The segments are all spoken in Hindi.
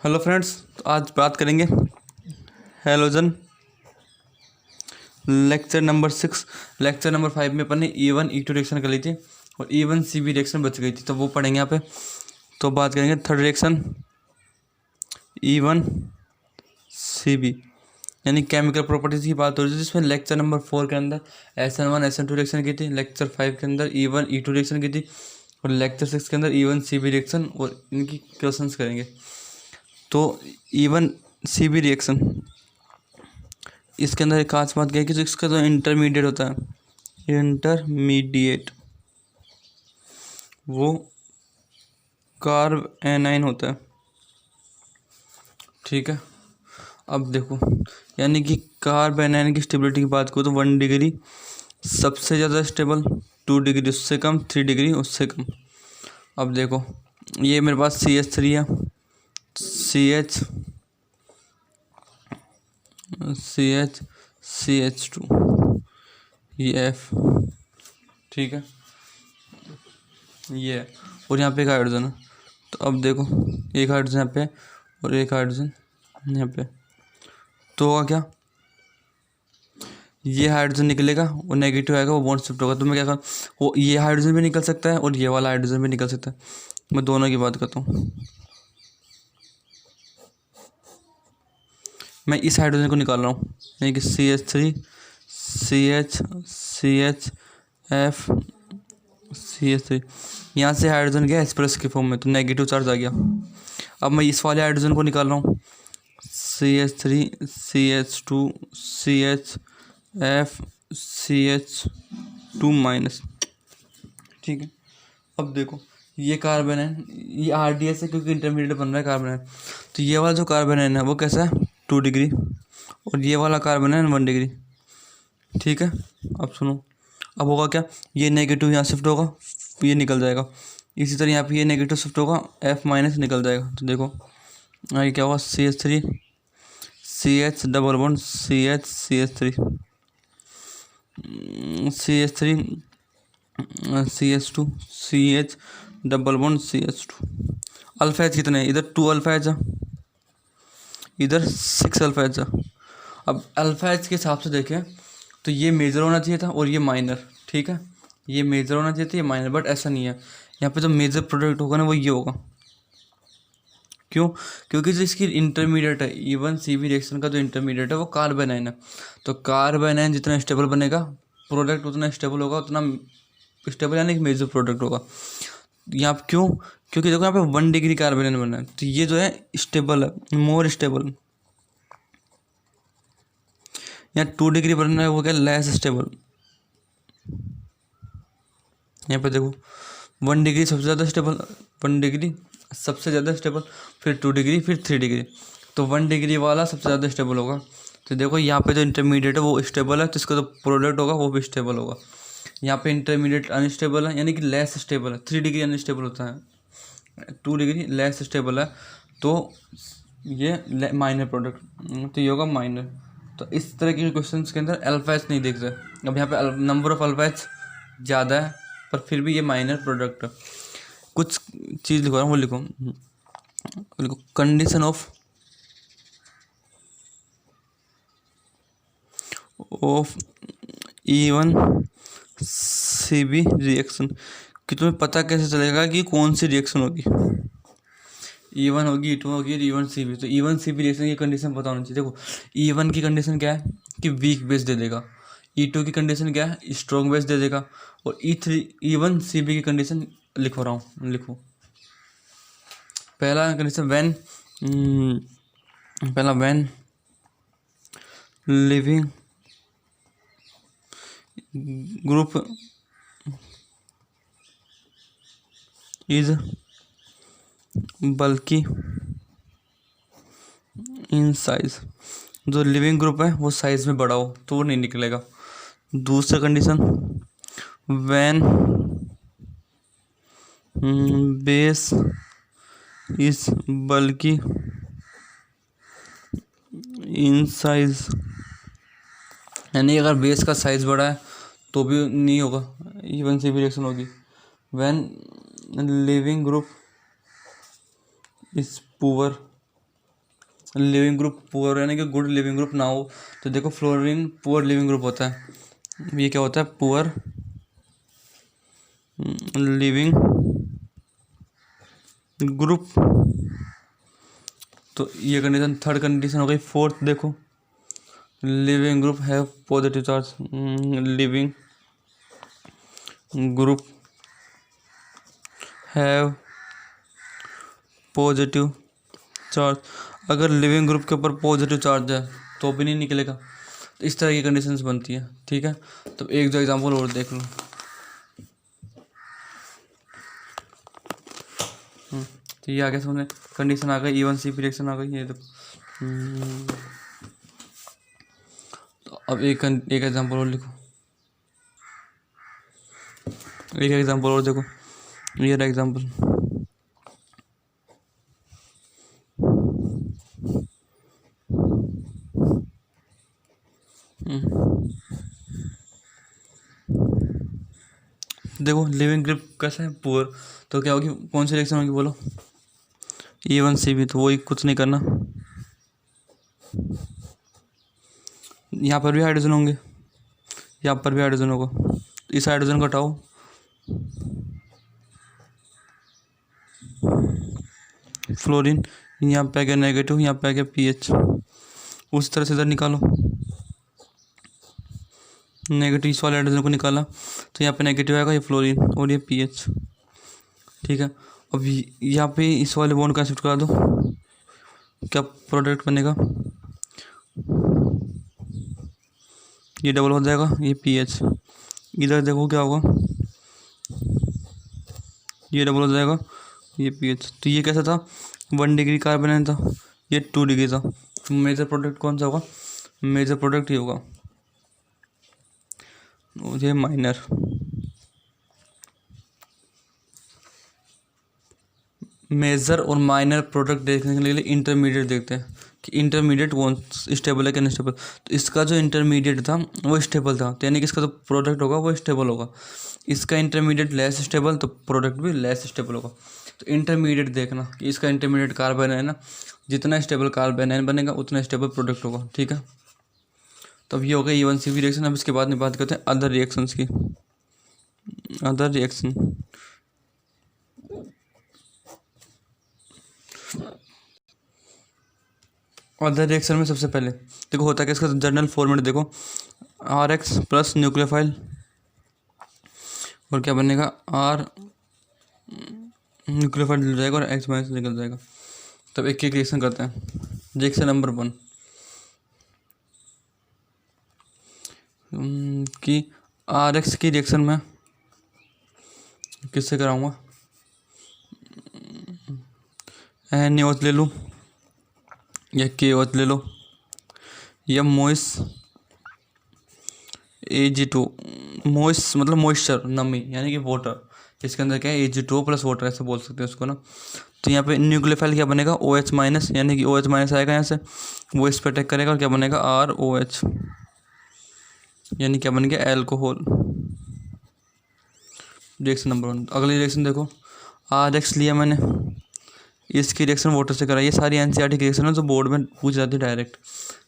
हेलो फ्रेंड्स, तो आज बात करेंगे halogen lecture number 6। Lecture number 5 में अपन ने E1 E2 रिएक्शन कर ली थी और E1 CB रिएक्शन बच गई थी, तो वो पढ़ेंगे यहाँ पे। तो बात करेंगे थर्ड रिएक्शन E1 CB यानी केमिकल प्रॉपर्टीज की बात हो रही थी, जिसमें लेक्चर नंबर 4 के अंदर SN1 SN2 रिएक्शन की थी, लेक्चर 5 के अंदर E1 E2 रिएक्शन की थी और लेक्चर 6 के अंदर E1 CB रिएक्शन और इनकी क्वेश्चंस करेंगे। तो E1 CB रिएक्शन, इसके अंदर एक खास बात क्या है कि जो इसका जो इंटरमीडिएट होता है, इंटरमीडिएट वो कार्ब एनाइन होता है। ठीक है, अब देखो, यानी कि कार्ब एनाइन की स्टेबिलिटी की बात करो तो 1 डिग्री सबसे ज़्यादा स्टेबल, 2 डिग्री उससे कम, 3 डिग्री उससे कम। अब देखो, ये मेरे पास CH3 है, CH2, ये F, ठीक है, ये है। और यहाँ पे एक हाइड्रोजन है। तो अब देखो, एक हाइड्रोजन यहाँ पे और एक हाइड्रोजन यहाँ पे, तो होगा क्या, ये हाइड्रोजन निकलेगा और नेगेटिव आएगा, वो बॉन्ड शिफ्ट होगा। तो मैं क्या करूँ, वो ये हाइड्रोजन भी निकल सकता है और ये वाला हाइड्रोजन भी निकल सकता है। मैं दोनों की बात करता हूँ। मैं इस हाइड्रोजन को निकाल रहा हूँ, यानी कि CH3 CH CH3, यहाँ से हाइड्रोजन गया एक्सप्रेस के फॉर्म में, तो नेगेटिव चार्ज आ गया। अब मैं इस वाले हाइड्रोजन को निकाल रहा हूँ, CH3 CH2 CHF CH2 minus. ठीक है, अब देखो, ये कार्बन है, ये RDS है क्योंकि इंटरमीडिएट बन रहा है कार्बन है। तो ये वाला जो कार्बन है वो कैसा है, 2 डिग्री, और ये वाला कार्बन है 1 डिग्री। ठीक है, अब सुनो, अब होगा क्या, ये नेगेटिव यहाँ शिफ्ट होगा, ये निकल जाएगा। इसी तरह यहाँ पे ये नेगेटिव शिफ्ट होगा, F माइनस निकल जाएगा। तो देखो ये क्या होगा, CH3 CH double bond CH3 CH2 CH double bond CH2। Alpha H कितने हैं, इधर 2 अल्फा एच है, इधर 6 अल्फा एच है। अब अल्फा एच के हिसाब से देखें तो ये मेजर होना चाहिए था और ये माइनर। ठीक है, ये मेजर होना चाहिए था, ये माइनर, बट ऐसा नहीं है। यहाँ पे जो मेजर प्रोडक्ट होगा ना वो ये होगा। क्यों? क्योंकि जो इसकी इंटरमीडिएट है, E1 CB रिएक्शन का जो इंटरमीडिएट है वो कार्बन आयन है। तो कार्बन आयन जितना स्टेबल बनेगा, प्रोडक्ट उतना स्टेबल होगा, उतना स्टेबल यानी कि मेजर प्रोडक्ट होगा। यहाँ क्यों? क्योंकि देखो यहाँ पे 1 डिग्री कार्बन आयन बना है, तो ये जो है स्टेबल है, मोर स्टेबल। यहाँ 2 डिग्री बनना है, वो क्या, लेस स्टेबल। यहाँ पे देखो 1 डिग्री सबसे ज़्यादा स्टेबल, 1 डिग्री सबसे ज़्यादा स्टेबल, फिर 2 डिग्री, फिर 3 डिग्री। तो 1 डिग्री वाला सबसे ज़्यादा स्टेबल होगा। तो देखो यहाँ पे जो इंटरमीडिएट है वो स्टेबल है, तो इसका जो प्रोडक्ट होगा वो भी स्टेबल होगा। यहाँ पे इंटरमीडिएट अनस्टेबल है, यानी कि लेस स्टेबल है, 3 डिग्री अनस्टेबल होता है, 2 डिग्री लेस स्टेबल है, तो ये माइनर प्रोडक्ट, तो ये होगा माइनर। तो इस तरह के क्वेश्चन के अंदर अल्फा एच नहीं देख रहे। अब यहाँ पे नंबर ऑफ अल्फा एच ज़्यादा है, पर फिर भी ये माइनर प्रोडक्ट है। कुछ चीज़ लिखो, वो लिखो, condition of E1 CB reaction, कि तुम्हें पता कैसे चलेगा कि कौन सी रिएक्शन होगी। E1 होगी, E2 होगी, E1 CB। तो E1 CB रिएक्शन की कंडीशन पता होनी चाहिए। देखो E1 की कंडीशन क्या है कि वीक बेस दे देगा, E2 की कंडीशन क्या है, स्ट्रॉन्ग बेस दे देगा, और E1 CB की कंडीशन लिखो रहा हूँ, लिखो। पहला condition when leaving group is बल्कि इन साइज, जो लिविंग ग्रुप है वो साइज में बड़ा हो तो वो नहीं निकलेगा। दूसरा कंडीशन, व्हेन बेस इज बल्कि इन साइज, यानी अगर बेस का साइज बड़ा है तो भी नहीं होगा, E1 CB रिएक्शन होगी। When leaving group is poor leaving group poor यानी कि गुड लिविंग ग्रुप ना हो, तो देखो फ्लोरीन पुअर लिविंग ग्रुप होता है। ये क्या होता है? Poor leaving group. तो ये कंडीशन, थर्ड कंडीशन हो गई। फोर्थ देखो, लिविंग ग्रुप है positive charge, leaving group have positive charge. अगर लिविंग ग्रुप के ऊपर पॉजिटिव चार्ज है तो भी नहीं निकलेगा। तो इस तरह की कंडीशंस बनती है, ठीक है। तो एक दो एग्जांपल और देख लो। तो ये आगे समझ कंडीशन आ गई, E1CP रिएक्शन आ गई, ये देखो। तो अब एक एग्जांपल और लिखो, एक एग्जांपल और देखो, ये रहा एग्जांपल। देखो लिविंग ग्रुप कैसा है? पुअर। तो क्या होगी, कौन सी रिएक्शन होगी बोलो? E1CP। तो वही, कुछ नहीं करना, यहाँ पर भी हाइड्रोजन होंगे, यहाँ पर भी हाइड्रोजन होगा। इस हाइड्रोजन को हटाओ, फ्लोरीन, यहाँ पे आ गया नेगेटिव, यहाँ पे आ गया पीएच। उस तरह से इधर निकालो, नेगेटिव इस वाले हाइड्रोजन को निकाला तो यहाँ पे नेगेटिव आएगा, ये फ्लोरीन और ये पीएच, ठीक है। अब यहाँ पे इस वाले बॉन्ड को एक्सेप्ट करा दो, क्या प्रोडक्ट बनेगा? ये डबल हो जाएगा, ये पीएच। इधर देखो क्या होगा, ये डबल हो जाएगा, ये पीएच। तो ये कैसा था? 1 डिग्री कार्बन था, ये 2 डिग्री था। मेजर प्रोडक्ट कौन सा होगा? मेजर प्रोडक्ट ये होगा, ये माइनर। मेजर और माइनर प्रोडक्ट देखने के लिए इंटरमीडिएट देखते हैं कि इंटरमीडिएट कौन स्टेबल है क्या अनस्टेबल। तो इसका जो इंटरमीडिएट था वो स्टेबल था, तो यानी कि इसका जो प्रोडक्ट होगा वो स्टेबल होगा। इसका इंटरमीडिएट लेस स्टेबल, तो प्रोडक्ट भी लेस स्टेबल होगा। तो इंटरमीडिएट देखना कि इसका इंटरमीडिएट कार्बन है ना, जितना स्टेबल कार्बन बनेगा उतना स्टेबल प्रोडक्ट होगा, ठीक है। तो अब ये हो गया E1CP रिएक्शन। अब इसके बाद में बात करते हैं अदर रिएक्शंस की। अदर रिएक्शन, अदर रिएक्शन में सबसे पहले देखो होता है कि इसका जर्नल फॉर्मेट देखो, RX प्लस न्यूक्लियोफाइल और क्या बनेगा, R न्यूक्लियोफाइल निकल जाएगा और X माइनस निकल जाएगा। तब एक एक रिएक्शन करते हैं। रिएक्शन नंबर 1 कि RX की रिएक्शन में किससे कराऊंगा? NaOH ले लूँ या KOH ले लो, या मोइस Ag2। मोइस मतलब मॉइस्चर, नमी यानी कि वाटर। इसके अंदर क्या है, Ag2 प्लस वाटर, ऐसे बोल सकते हैं उसको ना। तो यहाँ पे न्यूक्लियोफाइल क्या बनेगा, OH माइनस, यानी कि OH माइनस आएगा यहाँ से, वो इस पर अटैक करेगा और क्या बनेगा, ROH, यानी क्या बन गया, एल्कोहल। Reaction number 1। अगली रिएक्शन देखो, RX लिया मैंने, इसकी रिएक्शन वाटर से कराई। ये सारी NCERT की रिएक्शन है जो बोर्ड में पूछ जाती है डायरेक्ट,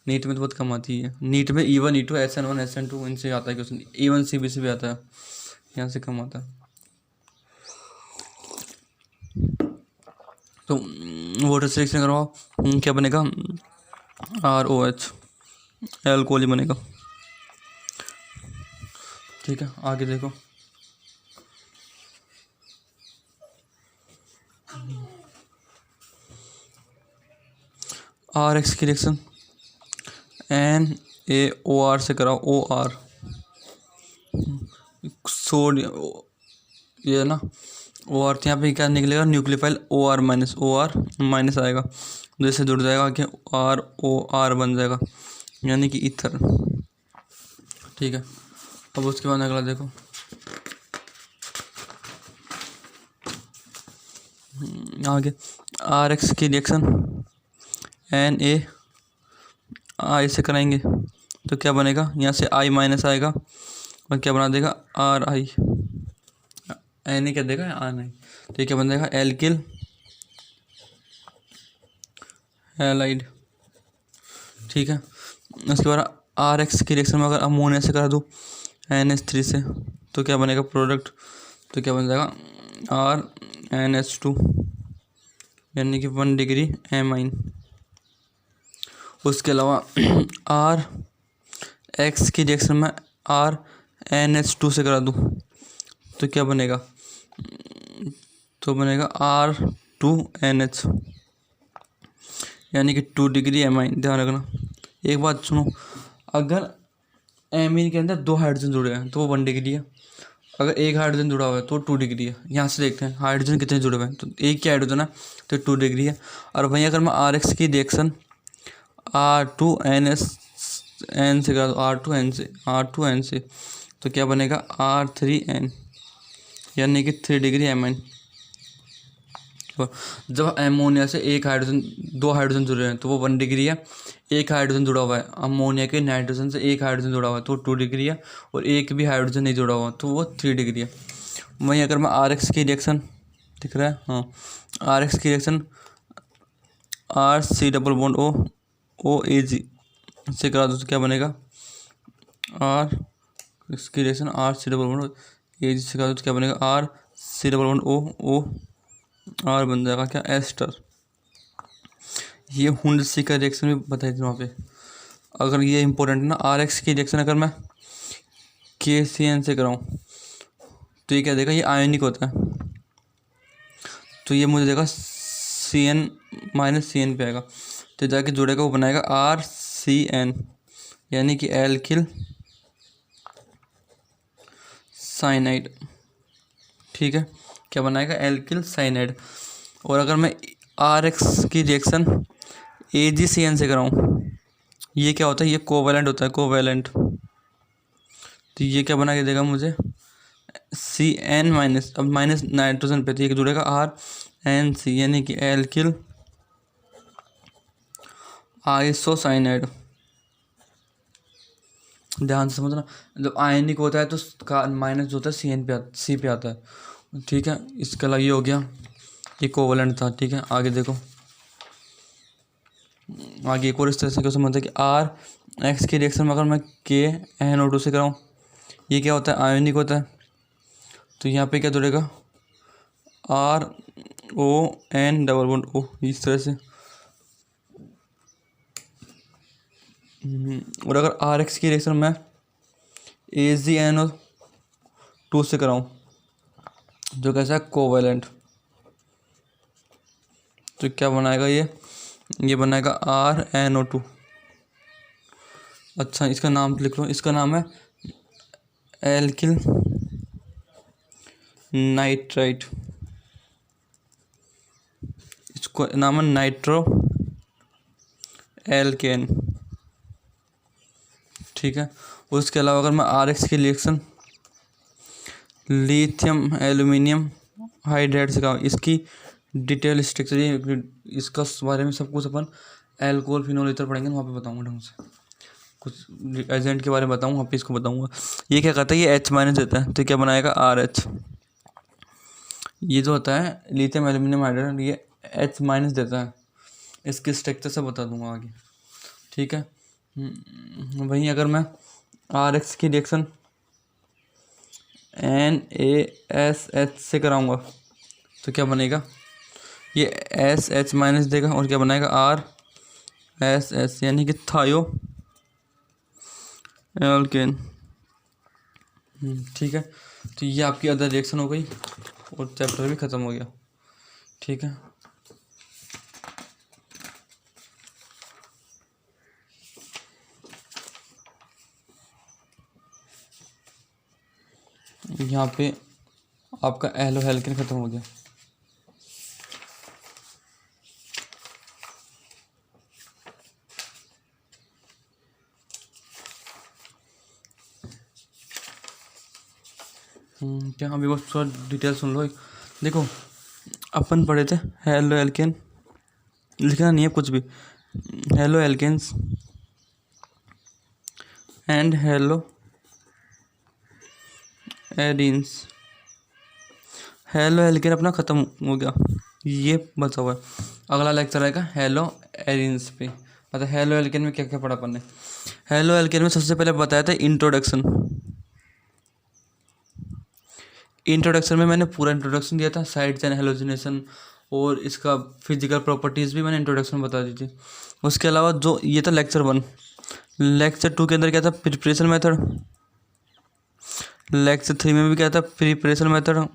नीट में तो बहुत कम आती है। नीट में E1 E2 SN1 SN2 इनसे आता है क्वेश्चन, E1CP से भी आता है, यहाँ से कम आता है। तो वाटर से रिएक्शन करवाओ, क्या बनेगा, ROH, एल्कोहल बनेगा, ठीक है। आगे देखो, RX की रिएक्शन NaOR से कराओ, OR सोडियम, ये ना OR। तो यहाँ पे क्या निकलेगा, न्यूक्लियोफाइल OR माइनस आएगा, जैसे जुड़ जाएगा कि ROR बन जाएगा, यानी कि ईथर, ठीक है। अब उसके बाद अगला देखो, आगे RX की रिएक्शन NaI से कराएंगे तो क्या बनेगा, यहाँ से I माइनस आएगा और क्या बना देगा, RI, Na क्या देगा, RI। तो ये क्या बन जाएगा, एल्किल हैलाइड, ठीक है। उसके बाद RX की रिएक्शन में अगर अमोनिया से करा दूँ NH3 से तो क्या बनेगा प्रोडक्ट, तो क्या बन जाएगा RNH2 यानी कि 1 डिग्री एमाइन। उसके अलावा RX की रिएक्शन में RNH2 से करा दूँ तो क्या बनेगा, तो बनेगा R2NH यानी कि 2 डिग्री एमाइन। ध्यान रखना। एक बात सुनो, अगर एमीन के अंदर 2 हाइड्रोजन जुड़े हैं तो वो 1 डिग्री है, अगर एक हाइड्रोजन जुड़ा हुआ है तो 2 डिग्री है। यहाँ से देखते हैं हाइड्रोजन कितने जुड़े हुए हैं, तो एक ही हाइड्रोजन है तो 2 डिग्री है। और वहीं अगर मैं RX की रिएक्शन R2NS N से करा दूँ R2N से तो क्या बनेगा R3N यानी कि 3 डिग्री एमाइन। जब एमोनिया से एक हाइड्रोजन 2 हाइड्रोजन जुड़े हैं तो वो 1 डिग्री है, एक हाइड्रोजन जुड़ा हुआ है अमोनिया के नाइट्रोजन से एक हाइड्रोजन जुड़ा हुआ है तो 2 डिग्री है, और एक भी हाइड्रोजन नहीं जुड़ा हुआ तो वो 3 डिग्री है। वहीं अगर मैं RX की रिएक्शन दिख रहा है, हाँ, RX की रिएक्शन RC⋯OAG से करा दो तो क्या बनेगा इसकी रिएक्शन RC⋯OAG से करा दो तो क्या बनेगा RC⋯OO और बन जाएगा क्या एस्टर। ये हुंडसी का रिएक्शन भी बताई थी वहाँ पे। अगर ये इंपॉर्टेंट है ना, RX की रिएक्शन अगर मैं KCN से कराऊँ तो ये क्या देगा, ये आयनिक होता है तो ये मुझे देगा CN- CN पे आएगा तो जाके जुड़ेगा वो बनाएगा RCN यानी कि एल्किल साइनाइड। ठीक है, क्या बनाएगा एल्किल साइनाइड। और अगर मैं RX की रिएक्शन AgCN से कराऊँ, ये क्या होता है, ये कोवैलेंट होता है, कोवैलेंट। तो ये क्या बना के देगा मुझे CN-, अब माइनस नाइट्रोजन पे तो ये जुड़ेगा RNC यानी कि एल्किल आइसोसाइनाइड। ध्यान से समझना, जब आयनिक होता है तो का माइनस जो होता है CN पे C पे आता है। ठीक है, इसका अलावा ये हो गया, ये कोवैलेंट था। ठीक है, आगे देखो, आगे एक और इस तरह से क्यों समझते हैं कि RX की रिएक्शन में अगर मैं KNO2 से कराऊँ, ये क्या होता है आयनिक होता है तो यहाँ पे क्या जुड़ेगा RON⋯O, इस तरह से। और अगर RX की रिएक्शन में AgNO2 से कराऊँ जो कैसा है कोवैलेंट, तो क्या बनाएगा ये बनाएगा RNO2। अच्छा, इसका नाम लिख लो, इसका नाम है एल्किल नाइट्राइट, इसको नाम है नाइट्रो एल्केन। ठीक है, उसके अलावा अगर मैं RX की रिएक्शन लिथियम एल्यूमिनियम हाइड्राइड से कहा, इसकी डिटेल स्ट्रक्चर ये इसका बारे में सब कुछ अपन एल्कोहल फिनोल इतर पढ़ेंगे वहाँ पे बताऊँगा ढंग से, कुछ एजेंट के बारे में बताऊँगा वहाँ पे इसको बताऊँगा। ये क्या कहता है, ये H- देता है तो क्या बनाएगा RH। ये जो होता है लिथियम एल्यूमिनियम हाइड्राइड ये H- देता है, इसकी स्ट्रक्चर से बता दूंगा आगे। ठीक है, वहीं अगर मैं RX की रिएक्शन NaSH से कराऊंगा तो क्या बनेगा, ये SH- देगा और क्या बनाएगा RSS यानी कि थायो एल्केन। ठीक है, तो ये आपकी अदर रिएक्शन हो गई और चैप्टर भी ख़त्म हो गया। ठीक है, यहाँ पे आपका एलो हेल्केन ख़त्म हो गया। क्या अभी बस थोड़ा डिटेल सुन लो। देखो, अपन पढ़े थे हेलो एल्केन, लिखना नहीं है कुछ भी, halo alkanes and halo arenes. Halo alkane अपना ख़त्म हो गया, ये बचा हुआ है। अगला लेक्चर आएगा हेलो एडीन्स पे। अच्छा, हेलो एल्केन में क्या क्या पढ़ा अपन ने? हेलो एल्केन में सबसे पहले बताया था इंट्रोडक्शन। इंट्रोडक्शन में मैंने पूरा इंट्रोडक्शन दिया था, साइड चेन हेलोजिनेशन और इसका फिजिकल प्रॉपर्टीज़ भी मैंने इंट्रोडक्शन बता दी थी। उसके अलावा जो ये था लेक्चर 1। लेक्चर 2 के अंदर क्या था? Preparation method. लेक्चर 3 में भी क्या था? Preparation method.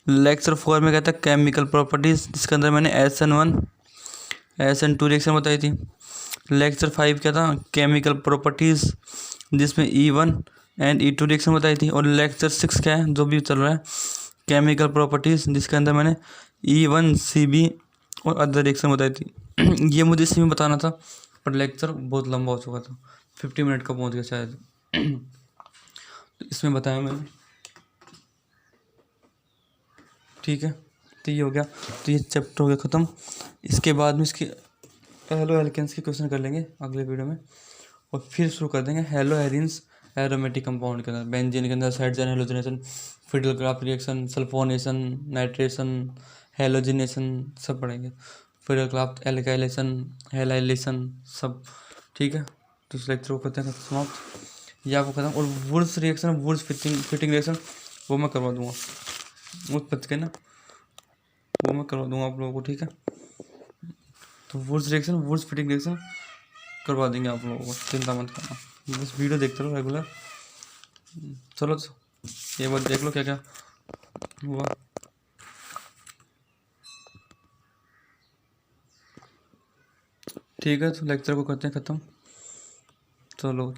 लेक्चर 4 में क्या था? केमिकल प्रॉपर्टीज़, जिसके अंदर मैंने SN1 SN2 रिएक्शन बताई थी। लेक्चर 5 क्या था? केमिकल प्रॉपर्टीज़, जिसमें E1 एंड E2 रिएक्शन बताई थी। और लेक्चर 6 क्या है जो भी चल रहा है? केमिकल प्रॉपर्टीज़, जिसके अंदर मैंने E1 CB और अदर रिएक्शन बताई थी। ये मुझे इसी में बताना था, पर लेक्चर बहुत लंबा हो चुका था, 50 मिनट का पहुंच गया शायद। तो इसमें बताया मैंने, ठीक है। तो ये हो गया, तो ये चैप्टर हो गया ख़त्म। इसके बाद में इसके हेलो एल्केन्स के क्वेश्चन कर लेंगे अगले वीडियो में, और फिर शुरू कर देंगे हेलो एरिन्स एरोमेटिक कंपाउंड के अंदर, बेंजीन के अंदर side chain halogenation, fiddle craft reaction, sulphonation, nitration, halogenation सब पढ़ेंगे। फिडल क्राफ्ट एल्काइलेशन, हेलाइलेशन सब, ठीक है। तो इस लेक्चर को करते हैं समाप्त, या वो खत्म। और Wurtz reaction, Wurtz Fittig reaction वो मैं करवा दूंगा, वो बच के ना, वो मैं करवा दूंगा आप लोगों को, ठीक है। तो Wurtz reaction, Wurtz Fittig reaction करवा देंगे आप लोगों को, चिंता मत करना, बस वीडियो देखते रहो रेगुलर। चलो ये बात देख लो क्या क्या हुआ। ठीक है, तो लेक्चर को करते हैं ख़त्म। चलो।